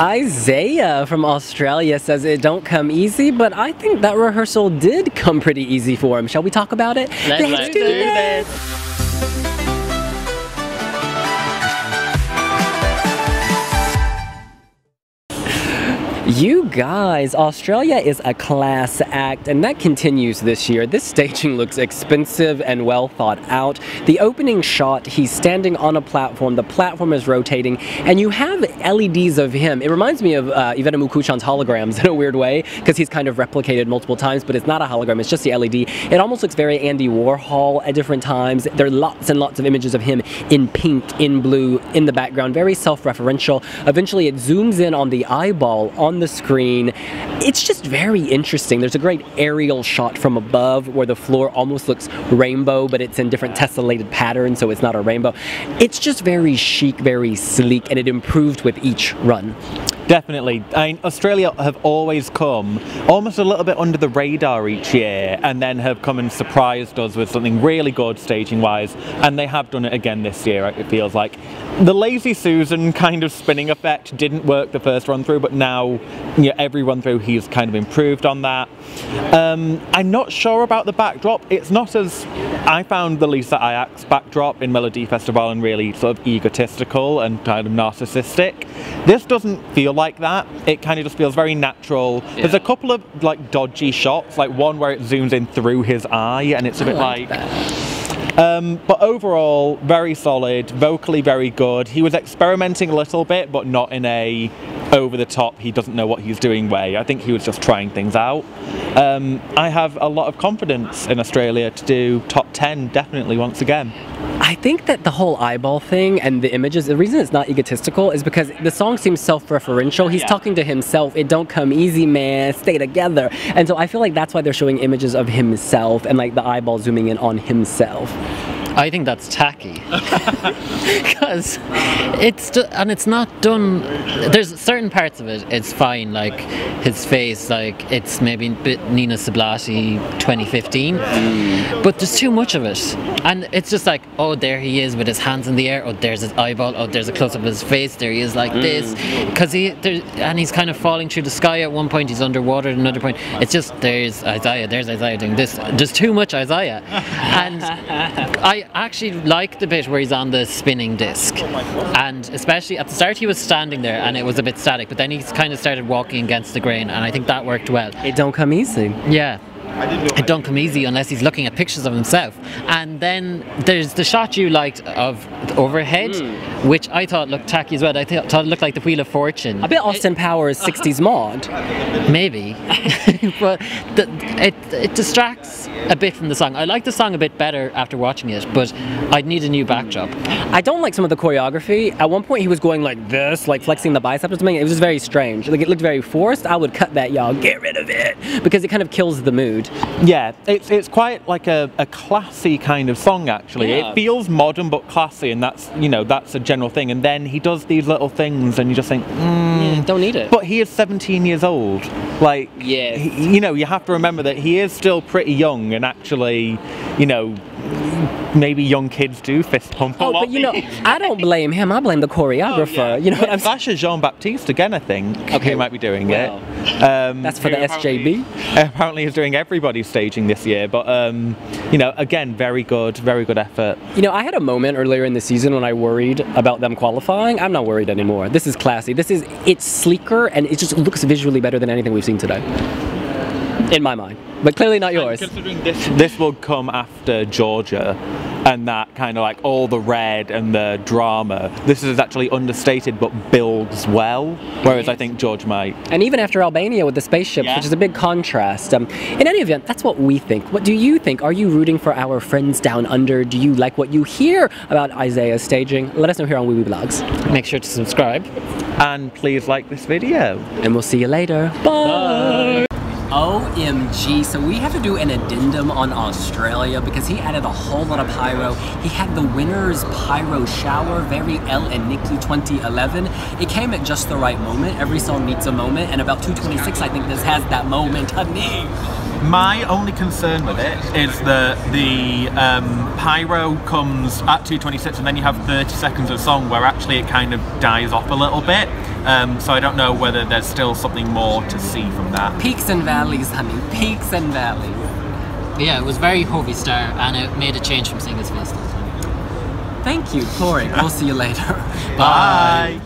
Isaiah from Australia says it don't come easy, but I think that rehearsal did come pretty easy for him. Shall we talk about it? Let's do this. You guys, Australia is a class act, and that continues this year. This staging looks expensive and well thought out. The opening shot, he's standing on a platform, the platform is rotating, and you have LEDs of him. It reminds me of Iveta Mukuchan's holograms in a weird way, because he's kind of replicated multiple times, but it's not a hologram, it's just the LED. It almost looks very Andy Warhol at different times. There are lots and lots of images of him in pink, in blue, in the background, very self-referential. Eventually it zooms in on the eyeball on the screen. It's just very interesting. There's a great aerial shot from above where the floor almost looks rainbow, but it's in different tessellated patterns, so it's not a rainbow. It's just very chic, very sleek, and it improved with each run. Definitely. I mean, Australia have always come almost a little bit under the radar each year, and then have come and surprised us with something really good staging-wise, and they have done it again this year, it feels like. The Lazy Susan kind of spinning effect didn't work the first run through, but now, you know, every run through he's kind of improved on that. I'm not sure about the backdrop. It's not as... I found the Lisa Ajax backdrop in Melody Festival and really sort of egotistical and kind of narcissistic. This doesn't feel like that. It kind of just feels very natural. Yeah. There's a couple of like dodgy shots, like one where it zooms in through his eye, and it's a bit like but overall, very solid, vocally very good. He was experimenting a little bit, but not in a over-the-top, he doesn't know what he's doing way. I think he was just trying things out. I have a lot of confidence in Australia to do top 10, definitely, once again. I think that the whole eyeball thing and the images, the reason it's not egotistical is because the song seems self-referential. He's talking to himself. It don't come easy, man. Stay together. And so I feel like that's why they're showing images of himself and like the eyeball zooming in on himself. I think that's tacky because it's not done. There's certain parts of it, it's fine, like his face, like it's maybe a bit Nina Sablati 2015, but there's too much of it, and it's just like, oh, there he is with his hands in the air, oh, there's his eyeball, oh, there's a close-up of his face, there he is like this, because he's kind of falling through the sky at one point, he's underwater at another point. It's just, there's Isaiah doing this. There's too much Isaiah, and I actually like the bit where he's on the spinning disc, and especially at the start he was standing there and it was a bit static, but then he kind of started walking against the grain, and I think that worked well. It don't come easy. Yeah. It don't come easy unless he's looking at pictures of himself. And then there's the shot you liked of overhead, which I thought looked tacky as well. I thought it looked like the Wheel of Fortune. A bit Austin Powers 60s mod. Maybe. But it distracts a bit from the song. I like the song a bit better after watching it, but I'd need a new backdrop. I don't like some of the choreography. At one point he was going like this, like flexing the bicep or something. It was just very strange. Like it looked very forced. I would cut that, y'all. Get rid of it. Because it kind of kills the mood. Yeah, it's quite like a classy kind of song, actually. Yeah. It feels modern but classy, and that's, you know, that's a general thing. And then he does these little things and you just think, yeah, don't need it. But he is 17 years old. Like, yeah, you know, you have to remember that he is still pretty young, and actually, you know, maybe young kids do fist pump a lot. But you know, I don't blame him, I blame the choreographer. Oh, yeah. You know what I'm saying? Sasha Jean-Baptiste again, I think, who might be doing it. That's for the SJB. Apparently he's doing everybody's staging this year, but you know, again, very good effort. You know, I had a moment earlier in the season when I worried about them qualifying. I'm not worried anymore. This is classy. It's sleeker, and it just looks visually better than anything we've seen today. In my mind, but clearly not yours. And considering this will come after Georgia, and that kind of like all the red and the drama, this is actually understated but builds well, whereas I think George might. And even after Albania with the spaceships, which is a big contrast. In any event, that's what we think. What do you think? Are you rooting for our friends down under? Do you like what you hear about Isaiah's staging? Let us know here on wiwibloggs. Make sure to subscribe. And please like this video. And we'll see you later. Bye! OMG, so we have to do an addendum on Australia because he added a whole lot of pyro. He had the winner's pyro shower, very Elle and Nikki 2011. It came at just the right moment. Every song needs a moment, and about 2:26 I think this has that moment, honey. My only concern with it is that the pyro comes at 2:26 and then you have 30 seconds of song where actually it kind of dies off a little bit. So I don't know whether there's still something more to see from that. Peaks and valleys, honey. Peaks and valleys. Yeah, it was very Hovey Star, and it made a change from seeing his face. Thank you, Corey. We'll see you later. Bye.